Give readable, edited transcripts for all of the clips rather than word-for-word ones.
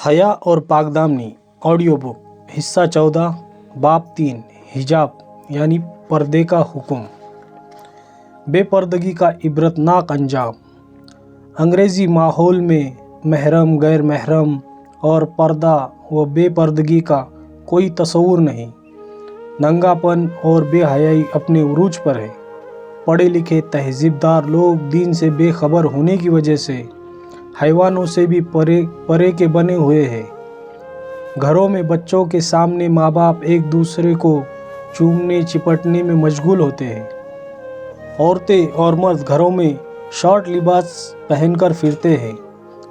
हया और पाकदामनी audio book हिस्सा 14 बाब 3 हिजाब यानी पर्दे का हुक्म। बेपर्दगी का इबरतनाक अंजाम। अंग्रेज़ी माहौल में महरम, गैर महरम और पर्दा व बेपर्दगी का कोई तस्वुर नहीं। नंगापन और बेहयाई अपने उरूज पर है। पढ़े लिखे तहजीबदार लोग दीन से बेखबर होने की वजह से हैवानों से भी परे के बने हुए हैं। घरों में बच्चों के सामने माँ बाप एक दूसरे को चूमने चिपटने में मशगूल होते हैं। औरतें और मर्द घरों में शॉर्ट लिबास पहनकर फिरते हैं।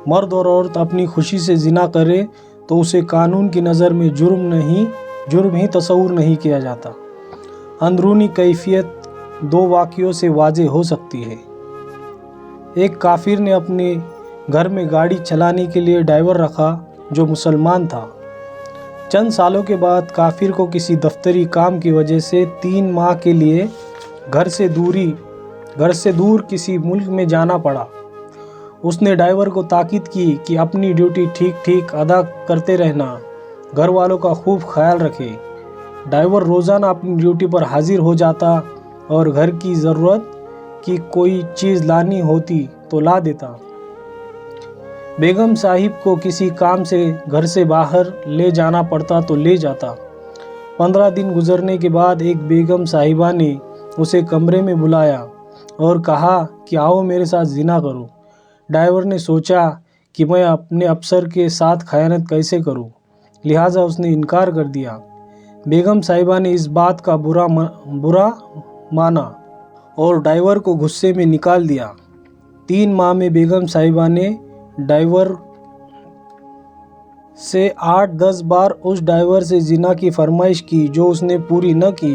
मर्द और औरत अपनी खुशी से जिना करे तो उसे कानून की नज़र में जुर्म ही तस्वुर नहीं किया जाता। अंदरूनी कैफियत दो वाक़ियों से वाज़े हो सकती है। एक काफिर ने अपने घर में गाड़ी चलाने के लिए ड्राइवर रखा जो मुसलमान था। चंद सालों के बाद काफिर को किसी दफ्तरी काम की वजह से 3 माह के लिए घर से दूर किसी मुल्क में जाना पड़ा। उसने ड्राइवर को ताकीद की कि अपनी ड्यूटी ठीक अदा करते रहना, घर वालों का खूब ख्याल रखे। ड्राइवर रोज़ाना अपनी ड्यूटी पर हाजिर हो जाता और घर की ज़रूरत की कोई चीज़ लानी होती तो ला देता। बेगम साहिब को किसी काम से घर से बाहर ले जाना पड़ता तो ले जाता। 15 दिन गुजरने के बाद एक बेगम साहिबा ने उसे कमरे में बुलाया और कहा कि आओ मेरे साथ जिना करो। ड्राइवर ने सोचा कि मैं अपने अफसर के साथ खयानत कैसे करूं, लिहाजा उसने इनकार कर दिया। बेगम साहिबा ने इस बात का बुरा माना और ड्राइवर को गुस्से में निकाल दिया। 3 माह में बेगम साहिबा ने ड्राइवर से 8-10 बार उस ड्राइवर से जिना की फरमाइश की जो उसने पूरी न की।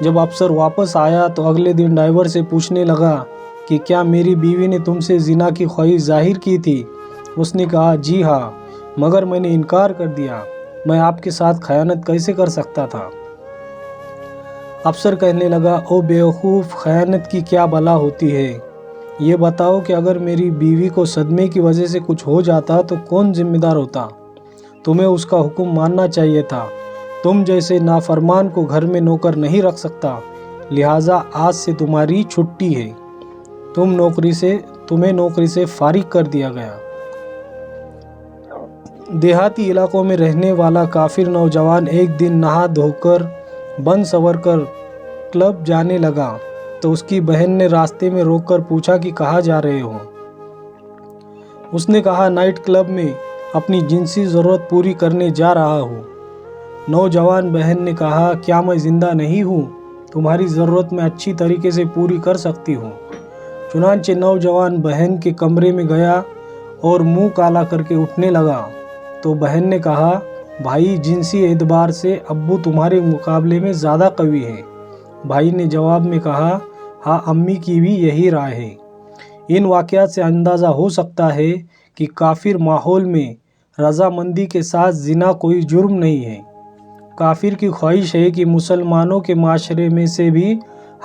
जब अफसर वापस आया तो अगले दिन ड्राइवर से पूछने लगा कि क्या मेरी बीवी ने तुमसे जिना की ख्वाहिश जाहिर की थी। उसने कहा जी हाँ, मगर मैंने इनकार कर दिया। मैं आपके साथ खयानत कैसे कर सकता था। अफसर कहने लगा ओ बेवकूफ़, खयानत की क्या बला होती है। ये बताओ कि अगर मेरी बीवी को सदमे की वजह से कुछ हो जाता तो कौन जिम्मेदार होता। तुम्हें उसका हुक्म मानना चाहिए था। तुम जैसे नाफरमान को घर में नौकर नहीं रख सकता, लिहाजा आज से तुम्हारी छुट्टी है। तुम्हें नौकरी से फारिग कर दिया गया। देहाती इलाकों में रहने वाला काफिर नौजवान एक दिन नहा धोकर बन सवर कर क्लब जाने लगा तो उसकी बहन ने रास्ते में रोककर पूछा कि कहाँ जा रहे हो। उसने कहा नाइट क्लब में अपनी जिनसी ज़रूरत पूरी करने जा रहा हूँ। नौजवान बहन ने कहा क्या मैं ज़िंदा नहीं हूँ, तुम्हारी ज़रूरत मैं अच्छी तरीके से पूरी कर सकती हूँ। चुनांचे नौजवान बहन के कमरे में गया और मुंह काला करके उठने लगा तो बहन ने कहा भाई जिनसी एतबार से अब्बू तुम्हारे मुकाबले में ज़्यादा कवी है। भाई ने जवाब में कहा हाँ, अम्मी की भी यही राय है। इन वाक़यात से अंदाज़ा हो सकता है कि काफिर माहौल में रज़ामंदी के साथ जिना कोई जुर्म नहीं है। काफिर की ख्वाहिश है कि मुसलमानों के माशरे में से भी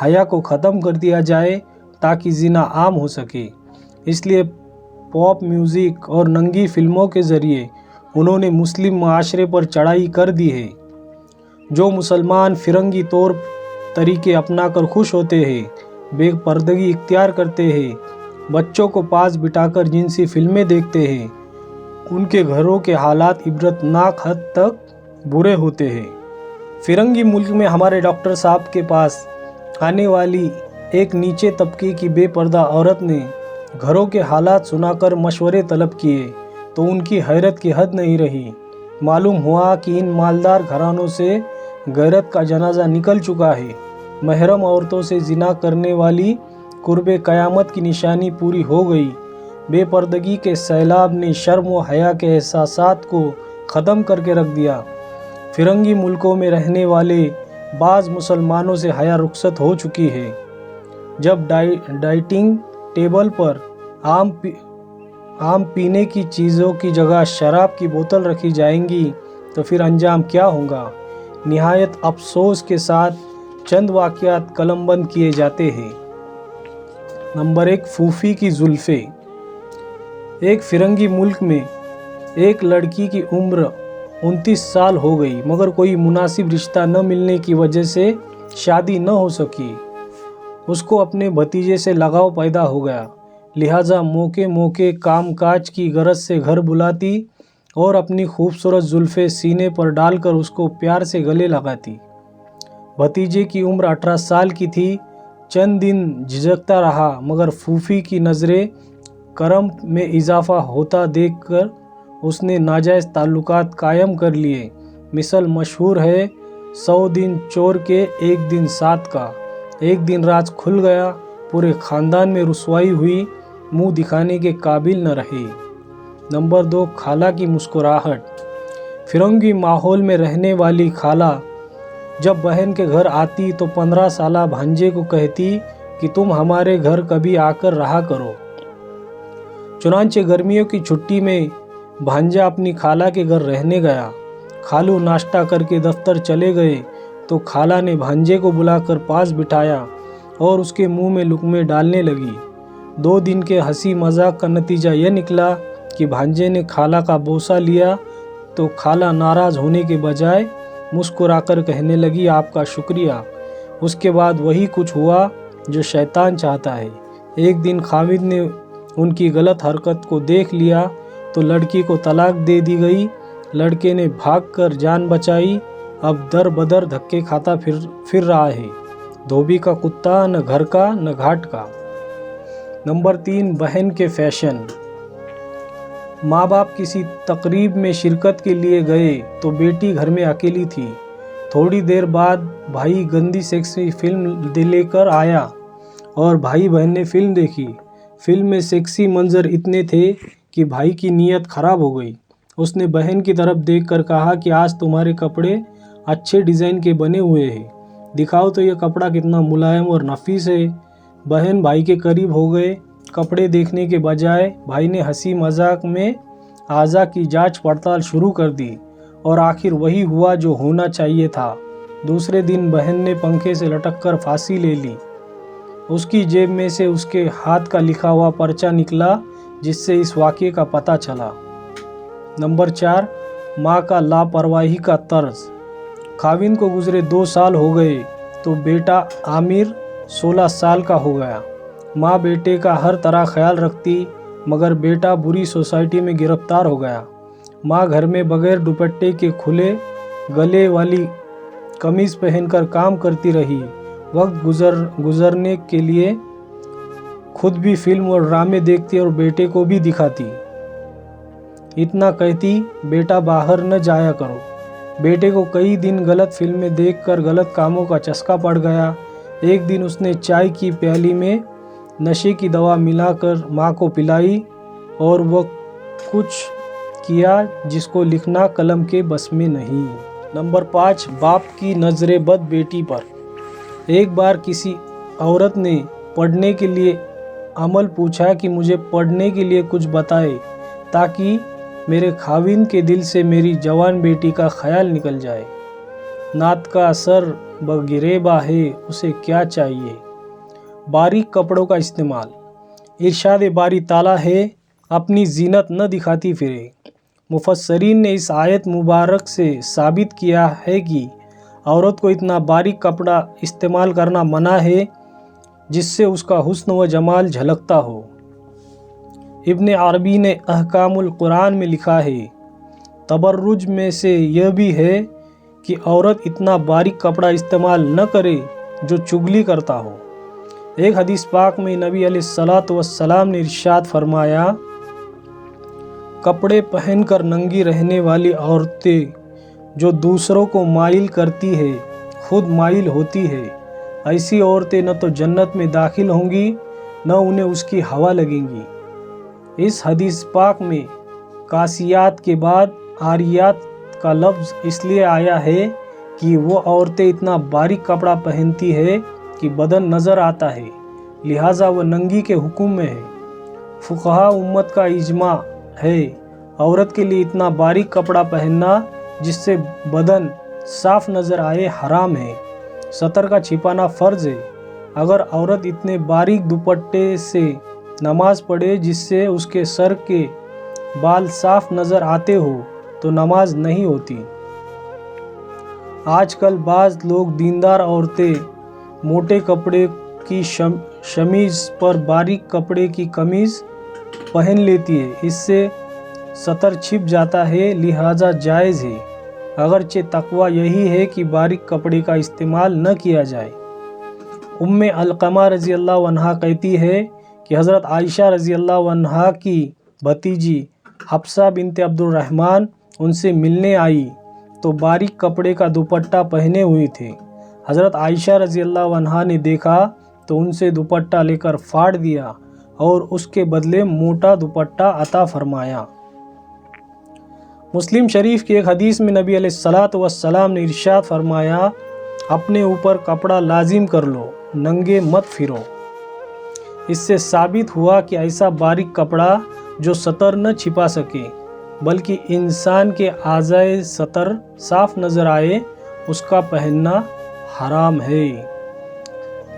हया को ख़त्म कर दिया जाए ताकि जिना आम हो सके। इसलिए पॉप म्यूज़िक और नंगी फिल्मों के ज़रिए उन्होंने मुस्लिम माशरे पर चढ़ाई कर दी है। जो मुसलमान फिरंगी तौर तरीके अपनाकर खुश होते हैं, बेपर्दगी इख्तियार करते हैं, बच्चों को पास बिठाकर जिनसी फिल्में देखते हैं, उनके घरों के हालात इबरतनाक हद तक बुरे होते हैं। फिरंगी मुल्क में हमारे डॉक्टर साहब के पास आने वाली एक नीचे तबके की बेपर्दा औरत ने घरों के हालात सुनाकर मशवरे तलब किए तो उनकी हैरत की हद नहीं रही। मालूम हुआ कि इन मालदार घरानों से गैरत का जनाजा निकल चुका है। महरम औरतों से जिना करने वाली कुर्बे क़यामत की निशानी पूरी हो गई। बेपर्दगी के सैलाब ने शर्म व हया के एहसासात को ख़त्म करके रख दिया। फिरंगी मुल्कों में रहने वाले बाज़ मुसलमानों से हया रुखसत हो चुकी है। जब डाइटिंग टेबल पर आम पीने की चीज़ों की जगह शराब की बोतल रखी जाएंगी तो फिर अंजाम क्या होगा। निहायत अफसोस के साथ चंद वाक़यात कलमबंद किए जाते हैं। नंबर 1, फूफी की जुल्फ़े। एक फिरंगी मुल्क में एक लड़की की उम्र 29 साल हो गई, मगर कोई मुनासिब रिश्ता न मिलने की वजह से शादी न हो सकी। उसको अपने भतीजे से लगाव पैदा हो गया, लिहाजा मौके मौके कामकाज की गरज से घर बुलाती और अपनी खूबसूरत जुल्फ़े सीने पर डालकर उसको प्यार से गले लगाती। भतीजे की उम्र 18 साल की थी। चंद दिन झिझकता रहा, मगर फूफी की नज़रें करम में इजाफा होता देखकर उसने नाजायज़ ताल्लुकात कायम कर लिए। मिसल मशहूर है, 100 दिन चोर के 1 दिन साथ का। एक दिन राज खुल गया, पूरे ख़ानदान में रुसवाई हुई, मुंह दिखाने के काबिल न रहे। नंबर 2, खाला की मुस्कुराहट। फिरंगी माहौल में रहने वाली खाला जब बहन के घर आती तो 15 साला भांजे को कहती कि तुम हमारे घर कभी आकर रहा करो। चुनांचे गर्मियों की छुट्टी में भांजा अपनी खाला के घर रहने गया। खालू नाश्ता करके दफ्तर चले गए तो खाला ने भांजे को बुलाकर पास बिठाया और उसके मुंह में लुक़मे डालने लगी। 2 दिन के हंसी मजाक का नतीजा यह निकला कि भांजे ने खाला का बोसा लिया तो खाला नाराज़ होने के बजाय मुस्कुराकर कहने लगी, आपका शुक्रिया। उसके बाद वही कुछ हुआ जो शैतान चाहता है। एक दिन खाविद ने उनकी गलत हरकत को देख लिया तो लड़की को तलाक दे दी गई। लड़के ने भागकर जान बचाई, अब दर बदर धक्के खाता फिर रहा है। धोबी का कुत्ता, न घर का न घाट का। नंबर 3, बहन के फैशन। माँ बाप किसी तकरीब में शिरकत के लिए गए तो बेटी घर में अकेली थी। थोड़ी देर बाद भाई गंदी सेक्सी फिल्म लेकर आया और भाई बहन ने फिल्म देखी। फिल्म में सेक्सी मंजर इतने थे कि भाई की नीयत खराब हो गई। उसने बहन की तरफ देखकर कहा कि आज तुम्हारे कपड़े अच्छे डिज़ाइन के बने हुए हैं, दिखाओ तो ये कपड़ा कितना मुलायम और नफीस है। बहन भाई के करीब हो गए। कपड़े देखने के बजाय भाई ने हंसी मजाक में आज़ा की जांच पड़ताल शुरू कर दी और आखिर वही हुआ जो होना चाहिए था। दूसरे दिन बहन ने पंखे से लटककर फांसी ले ली। उसकी जेब में से उसके हाथ का लिखा हुआ पर्चा निकला, जिससे इस वाक़ये का पता चला। नंबर 4, माँ का लापरवाही का तर्ज। खाविन को गुजरे 2 साल हो गए तो बेटा आमिर 16 साल का हो गया। माँ बेटे का हर तरह ख्याल रखती, मगर बेटा बुरी सोसाइटी में गिरफ्तार हो गया। माँ घर में बगैर दुपट्टे के खुले गले वाली कमीज़ पहनकर काम करती रही। वक्त गुजरने के लिए खुद भी फिल्म और ड्रामे देखती और बेटे को भी दिखाती। इतना कहती, बेटा बाहर न जाया करो। बेटे को कई दिन गलत फिल्में देखकर गलत कामों का चस्का पड़ गया। एक दिन उसने चाय की प्याली में नशे की दवा मिलाकर माँ को पिलाई और वह कुछ किया जिसको लिखना कलम के बस में नहीं। नंबर 5, बाप की नज़रे बद बेटी पर। एक बार किसी औरत ने पढ़ने के लिए अमल पूछा कि मुझे पढ़ने के लिए कुछ बताए ताकि मेरे खाविन के दिल से मेरी जवान बेटी का ख्याल निकल जाए। नात का असर बगिरेबा है, उसे क्या चाहिए। बारीक कपड़ों का इस्तेमाल। इरशाद बारी ताला है, अपनी जीनत न दिखाती फिरे। मुफस्सरीन ने इस आयत मुबारक से साबित किया है कि औरत को इतना बारीक कपड़ा इस्तेमाल करना मना है जिससे उसका हुस्न व जमाल झलकता हो। इब्न अरबी ने अहकामुल कुरान में लिखा है, तबर्रुज में से यह भी है कि औरत इतना बारीक कपड़ा इस्तेमाल न करे जो चुगली करता हो। एक हदीस पाक में नबी अलैहिस्सलातु वस्सलाम ने इरशाद फरमाया, कपड़े पहनकर नंगी रहने वाली औरतें जो दूसरों को माइल करती है खुद माइल होती है। ऐसी औरतें न तो जन्नत में दाखिल होंगी न उन्हें उसकी हवा लगेंगी। इस हदीस पाक में कासियात के बाद आरियात का लफ्ज़ इसलिए आया है कि वो औरतें इतना बारीक कपड़ा पहनती है कि बदन नज़र आता है, लिहाजा वह नंगी के हुक्म में है। फुक़हा उम्मत का इजमा है, औरत के लिए इतना बारीक कपड़ा पहनना जिससे बदन साफ नज़र आए हराम है। सतर का छिपाना फ़र्ज़ है। अगर औरत इतने बारीक दुपट्टे से नमाज पढ़े जिससे उसके सर के بال صاف نظر آتے ہو تو نماز نہیں ہوتی۔ آج کل بعض لوگ دیندار عورتیں موٹے کپڑے کی شمیز پر باریک کپڑے کی قمیض پہن لیتی ہے، اس سے سطر چھپ جاتا ہے، لہذا جائز ہے، اگرچہ تقوی یہی ہے کہ باریک کپڑے کا استعمال نہ کیا جائے۔ ام علقمہ رضی اللہ عنہا کہتی ہے کہ حضرت عائشہ رضی اللہ عنہا کی بھتیجی حفصہ بنت عبد الرحمن ان سے ملنے آئی تو باریک کپڑے کا دوپٹہ پہنے ہوئے تھے۔ حضرت عائشہ رضی اللہ عنہا نے دیکھا تو ان سے دوپٹہ لے کر پھاڑ دیا اور اس کے بدلے موٹا دوپٹہ عطا فرمایا۔ مسلم شریف کی ایک حدیث میں نبی علیہ الصلوۃ والسلام نے ارشاد فرمایا، اپنے اوپر کپڑا لازم کر لو، ننگے مت پھرو۔ اس سے ثابت ہوا کہ ایسا باریک کپڑا جو سطر نہ چھپا سکے بلکہ انسان کے اعضائے سطر صاف نظر آئے، اس کا پہننا حرام ہے۔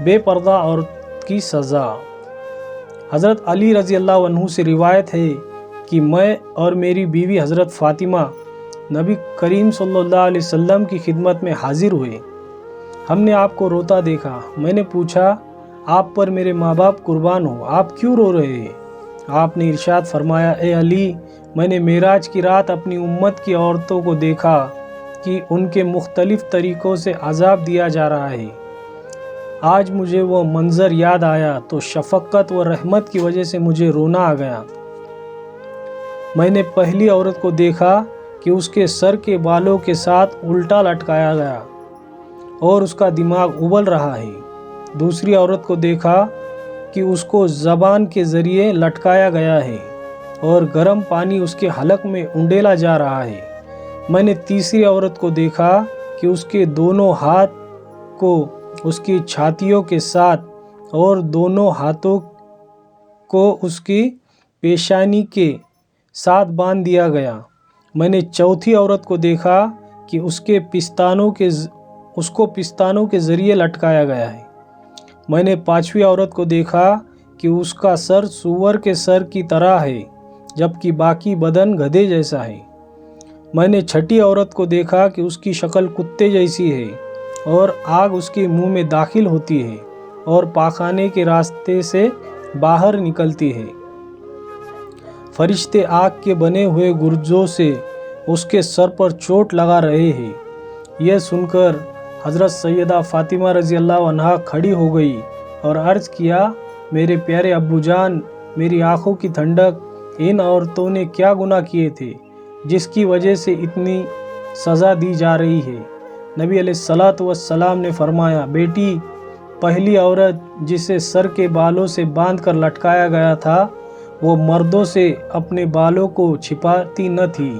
بے پردہ عورت کی سزا۔ حضرت علی رضی اللہ عنہ سے روایت ہے کہ میں اور میری بیوی حضرت فاطمہ نبی کریم صلی اللہ علیہ وسلم کی خدمت میں حاضر ہوئے۔ ہم نے آپ کو روتا دیکھا۔ میں نے پوچھا، آپ پر میرے ماں باپ قربان ہو، آپ کیوں رو رہے ہیں؟ آپ نے ارشاد فرمایا، اے علی، میں نے معراج کی رات اپنی امت کی عورتوں کو دیکھا کہ ان کے مختلف طریقوں سے عذاب دیا جا رہا ہے۔ آج مجھے وہ منظر یاد آیا تو شفقت و رحمت کی وجہ سے مجھے رونا آ گیا۔ میں نے پہلی عورت کو دیکھا کہ اس کے سر کے بالوں کے ساتھ الٹا لٹکایا گیا اور اس کا دماغ ابل رہا ہے۔ دوسری عورت کو دیکھا کہ اس کو زبان کے ذریعے لٹکایا گیا ہے اور گرم پانی اس کے حلق میں انڈیلا جا رہا ہے۔ میں نے تیسری عورت کو دیکھا کہ اس کے دونوں ہاتھ کو اس کی چھاتیوں کے ساتھ اور دونوں ہاتھوں کو اس کی پیشانی کے ساتھ باندھ دیا گیا۔ میں نے چوتھی عورت کو دیکھا کہ اس کو پستانوں کے ذریعے لٹکایا گیا ہے۔ میں نے پانچویں عورت کو دیکھا کہ اس کا سر سور کے سر کی طرح ہے جبکہ باقی بدن گدھے جیسا ہے۔ میں نے چھٹی عورت کو دیکھا کہ اس کی شکل کتے جیسی ہے اور آگ اس کے منہ میں داخل ہوتی ہے اور پاخانے کے راستے سے باہر نکلتی ہے۔ فرشتے آگ کے بنے ہوئے گرجوں سے اس کے سر پر چوٹ لگا رہے ہیں۔ یہ سن کر حضرت سیدہ فاطمہ رضی اللہ عنہا کھڑی ہو گئی اور عرض کیا، میرے پیارے ابو جان، میری آنکھوں کی ٹھنڈک، ان عورتوں نے کیا گناہ کیے تھے جس کی وجہ سے اتنی سزا دی جا رہی ہے؟ نبی علیہ الصلوۃ والسلام نے فرمایا، بیٹی، پہلی عورت جسے سر کے بالوں سے باندھ کر لٹکایا گیا تھا وہ مردوں سے اپنے بالوں کو چھپاتی نہ تھی،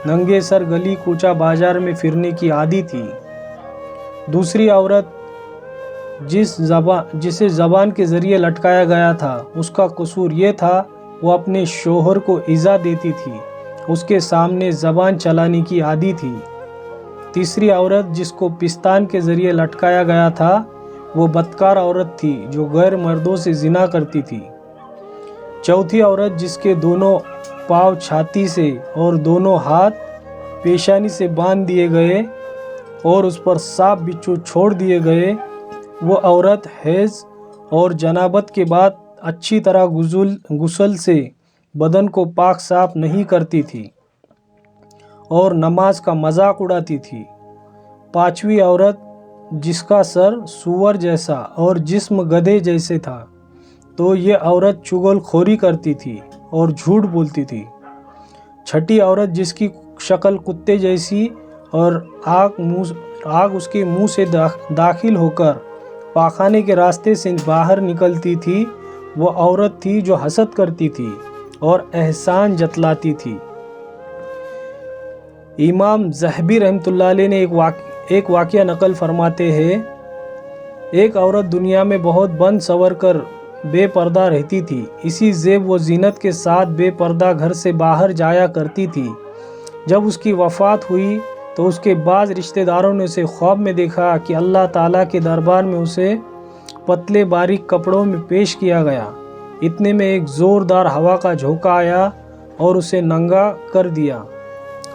ننگے سر گلی کوچہ بازار میں پھرنے کی عادی تھی۔ دوسری عورت جسے زبان کے ذریعے لٹکایا گیا تھا، اس کا قصور یہ تھا وہ اپنے شوہر کو ایذا دیتی تھی، اس کے سامنے زبان چلانے کی عادی تھی۔ تیسری عورت جس کو پستان کے ذریعے لٹکایا گیا تھا وہ بدکار عورت تھی جو غیر مردوں سے زنا کرتی تھی۔ چوتھی عورت جس کے دونوں پاؤں چھاتی سے اور دونوں ہاتھ پیشانی سے باندھ دیے گئے اور اس پر سانپ بچھو چھوڑ دیے گئے، وہ عورت حیض اور جنابت کے بعد اچھی طرح غسل سے بدن کو پاک صاف نہیں کرتی تھی اور نماز کا مذاق اڑاتی تھی۔ پانچویں عورت جس کا سر سور جیسا اور جسم گدھے جیسے تھا، تو یہ عورت چغل خوری کرتی تھی اور جھوٹ بولتی تھی۔ چھٹی عورت جس کی شکل کتے جیسی اور آگ اس کے منہ سے داخل ہو کر پاخانے کے راستے سے باہر نکلتی تھی، وہ عورت تھی جو حسد کرتی تھی اور احسان جتلاتی تھی۔ امام ذہبی رحمۃ اللہ علیہ نے ایک واقعہ نقل فرماتے ہیں، ایک عورت دنیا میں بہت بن سور کر بے پردہ رہتی تھی، اسی زیب و زینت کے ساتھ بے پردہ گھر سے باہر جایا کرتی تھی۔ جب اس کی وفات ہوئی تو اس کے بعض رشتہ داروں نے اسے خواب میں دیکھا کہ اللہ تعالیٰ کے دربار میں اسے پتلے باریک کپڑوں میں پیش کیا گیا۔ اتنے میں ایک زوردار ہوا کا جھونکا آیا اور اسے ننگا کر دیا۔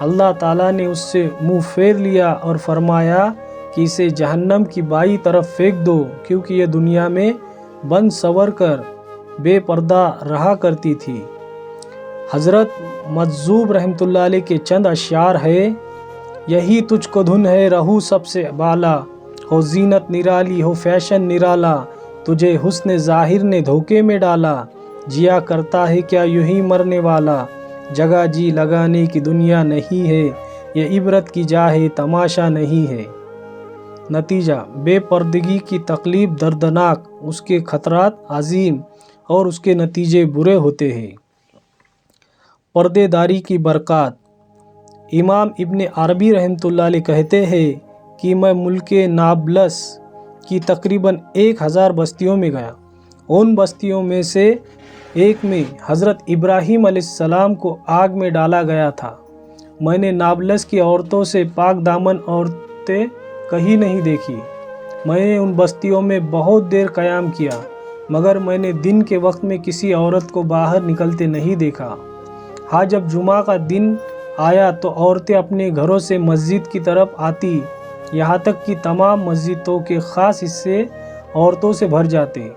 اللہ تعالیٰ نے اس سے منہ پھیر لیا اور فرمایا کہ اسے جہنم کی بائیں طرف پھینک دو، کیونکہ یہ دنیا میں بن سور کر بے پردہ رہا کرتی تھی۔ حضرت مجذوب رحمۃ اللہ علیہ کے چند اشعار ہے: یہی تجھ کو دھن ہے رہو سب سے بالا، ہو زینت نرالی ہو فیشن نرالا، تجھے حسن ظاہر نے دھوکے میں ڈالا، جیا کرتا ہے کیا یوں ہی مرنے والا، جگہ جی لگانے کی دنیا نہیں ہے، یہ عبرت کی جا ہے تماشا نہیں ہے۔ نتیجہ: بے پردگی کی تکلیف دردناک، اس کے خطرات عظیم اور اس کے نتیجے برے ہوتے ہیں۔ پردے داری کی برکات: امام ابن عربی رحمۃ اللہ علیہ کہتے ہیں کہ میں ملک نابلس کی تقریباً 1000 بستیوں میں گیا۔ ان بستیوں میں سے ایک میں حضرت ابراہیم علیہ السلام کو آگ میں ڈالا گیا تھا۔ میں نے نابلس کی عورتوں سے پاک دامن عورتیں کہیں نہیں دیکھی۔ میں نے ان بستیوں میں بہت دیر قیام کیا، مگر میں نے دن کے وقت میں کسی عورت کو باہر نکلتے نہیں دیکھا۔ ہاں، جب جمعہ کا دن آیا تو عورتیں اپنے گھروں سے مسجد کی طرف آتی، یہاں تک کہ تمام مسجدوں کے خاص حصے عورتوں سے بھر جاتے۔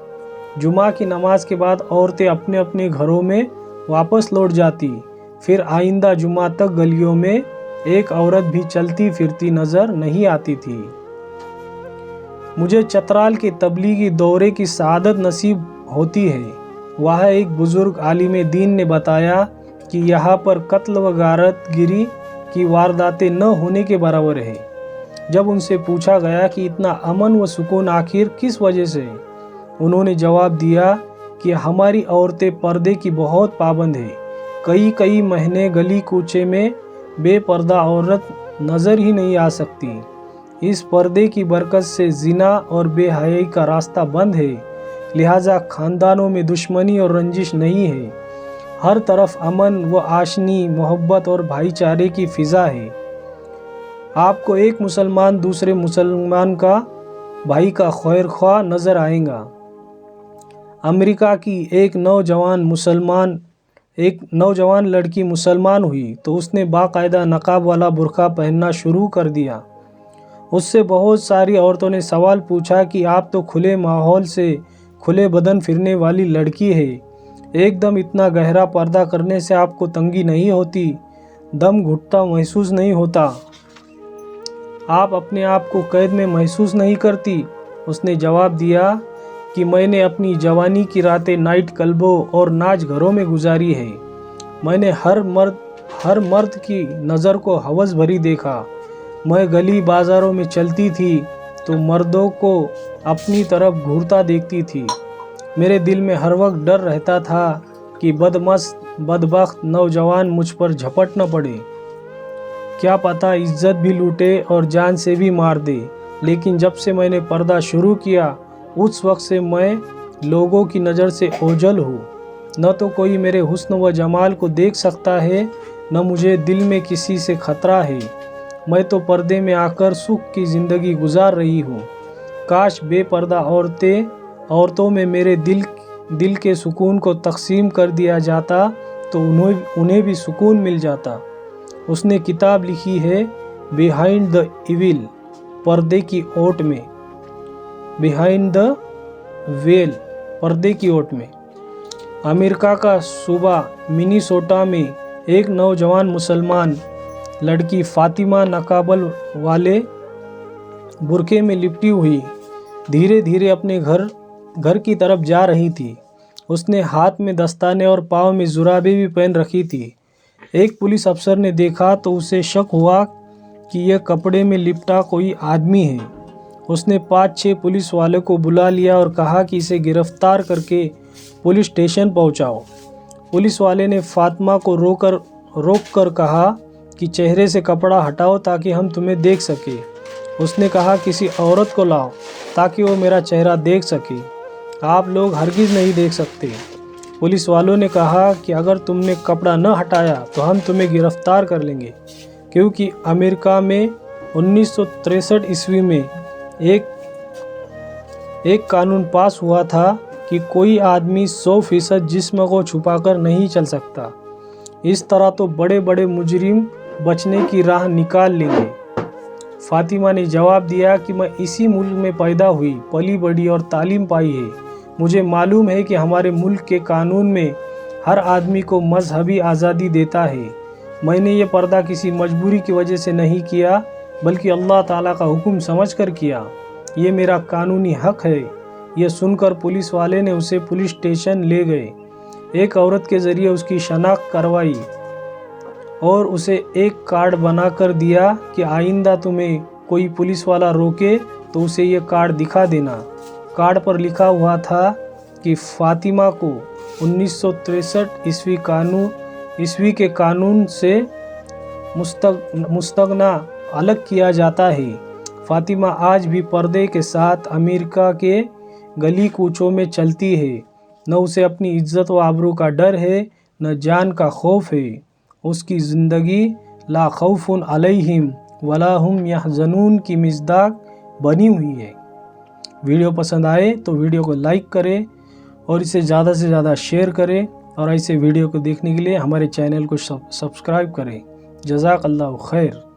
جمعہ کی نماز کے بعد عورتیں اپنے اپنے گھروں میں واپس لوٹ جاتی۔ پھر آئندہ جمعہ تک گلیوں میں ایک عورت بھی چلتی پھرتی نظر نہیں آتی تھی۔ مجھے چترال کے تبلیغی دورے کی سعادت نصیب ہوتی ہے۔ وہاں ایک بزرگ عالم دین نے بتایا کہ یہاں پر قتل و غارت گری کی وارداتیں نہ ہونے کے برابر ہے۔ جب ان سے پوچھا گیا کہ اتنا امن و سکون آخر کس وجہ سے، انہوں نے جواب دیا کہ ہماری عورتیں پردے کی بہت پابند ہیں۔ کئی مہینے گلی کوچے میں بے پردہ عورت نظر ہی نہیں آ سکتی۔ اس پردے کی برکت سے زنا اور بے حیائی کا راستہ بند ہے، لہٰذا خاندانوں میں دشمنی اور رنجش نہیں ہے، ہر طرف امن و آشنی، محبت اور بھائی چارے کی فضا ہے۔ آپ کو ایک مسلمان دوسرے مسلمان کا بھائی کا خیر خواہ نظر آئے گا۔ امریکہ کی ایک نوجوان لڑکی مسلمان ہوئی تو اس نے باقاعدہ نقاب والا برقع پہننا شروع کر دیا۔ اس سے بہت ساری عورتوں نے سوال پوچھا کہ آپ تو کھلے ماحول سے کھلے بدن پھرنے والی لڑکی ہے، ایک دم اتنا گہرا پردہ کرنے سے آپ کو تنگی نہیں ہوتی، دم گھٹتا محسوس نہیں ہوتا، آپ اپنے آپ کو قید میں محسوس نہیں کرتی؟ اس نے جواب دیا کہ میں نے اپنی جوانی کی راتیں نائٹ کلبوں اور ناچ گھروں میں گزاری ہے۔ میں نے ہر مرد کی نظر کو ہوس بھری دیکھا۔ میں گلی بازاروں میں چلتی تھی تو مردوں کو اپنی طرف گھورتا دیکھتی تھی۔ میرے دل میں ہر وقت ڈر رہتا تھا کہ بدمست بدبخت نوجوان مجھ پر جھپٹ نہ پڑے، کیا پتہ عزت بھی لوٹے اور جان سے بھی مار دے۔ لیکن جب سے میں نے پردہ شروع کیا، اس وقت سے میں لوگوں کی نظر سے اوجھل ہوں۔ نہ تو کوئی میرے حسن و جمال کو دیکھ سکتا ہے، نہ مجھے دل میں کسی سے خطرہ ہے۔ میں تو پردے میں آ کر سکھ کی زندگی گزار رہی ہوں۔ کاش بے پردہ عورتوں میں میرے دل کے سکون کو تقسیم کر دیا جاتا تو انہیں بھی سکون مل جاتا۔ اس نے کتاب لکھی ہے بیہائنڈ دی ایول، پردے کی اوٹ میں، بیہائنڈ دی ویل، پردے کی اوٹ میں۔ امریکہ کا صوبہ منیسوٹا میں ایک نوجوان مسلمان لڑکی فاطمہ نقاب والے برقعے میں لپٹی ہوئی دھیرے دھیرے اپنے گھر کی طرف جا رہی تھی۔ اس نے ہاتھ میں دستانے اور پاؤں میں جرابیں بھی پہن رکھی تھی۔ ایک پولیس افسر نے دیکھا تو اسے شک ہوا کہ یہ کپڑے میں لپٹا کوئی آدمی ہے۔ اس نے 5-6 پولیس والوں کو بلا لیا اور کہا کہ اسے گرفتار کر کے پولیس اسٹیشن پہنچاؤ۔ پولیس والے نے فاطمہ کو روک کر کہا کہ چہرے سے کپڑا ہٹاؤ تاکہ ہم تمہیں دیکھ سکیں۔ اس نے کہا کسی عورت کو لاؤ تاکہ وہ میرا چہرہ دیکھ سکے، آپ لوگ ہرگز نہیں دیکھ سکتے۔ پولیس والوں نے کہا کہ اگر تم نے کپڑا نہ ہٹایا تو ہم تمہیں گرفتار کر لیں گے، کیونکہ امریکہ میں 1963 عیسوی میں ایک قانون پاس ہوا تھا کہ کوئی آدمی 100% جسم کو چھپا کر نہیں چل سکتا۔ इस तरह तो बड़े बड़े मुजरिम बचने की राह निकाल लेंगे। फातिमा ने जवाब दिया कि मैं इसी मुल्क में पैदा हुई, पली बड़ी और तालीम पाई है। मुझे मालूम है कि हमारे मुल्क के कानून में हर आदमी को मजहबी आज़ादी देता है। मैंने ये पर्दा किसी मजबूरी की वजह से नहीं किया, बल्कि अल्लाह ताला का हुक्म समझकर किया। ये मेरा कानूनी हक है। ये सुनकर पुलिस वाले ने उसे पुलिस स्टेशन ले गए। एक औरत के ज़रिए उसकी शनाख्त करवाई और उसे एक कार्ड बना कर दिया कि आइंदा तुम्हें कोई पुलिस वाला रोके तो उसे ये कार्ड दिखा देना। कार्ड पर लिखा हुआ था कि फातिमा को 1963 ईस्वी के कानून से मुस्तगना अलग किया जाता है। फातिमा आज भी पर्दे के साथ अमेरिका के गली कूचों में चलती है। न उसे अपनी इज्जत व आबरू का डर है, न जान का खौफ है। उसकी ज़िंदगी ला खौफुन अलैहिम वला हुम यहज़नून की मिज़दाक बनी हुई है। वीडियो पसंद आए तो वीडियो को लाइक करें और इसे ज़्यादा से ज़्यादा शेयर करें, और ऐसे वीडियो को देखने के लिए हमारे चैनल को सब्सक्राइब करें। जज़ाकल्लाहु खैर।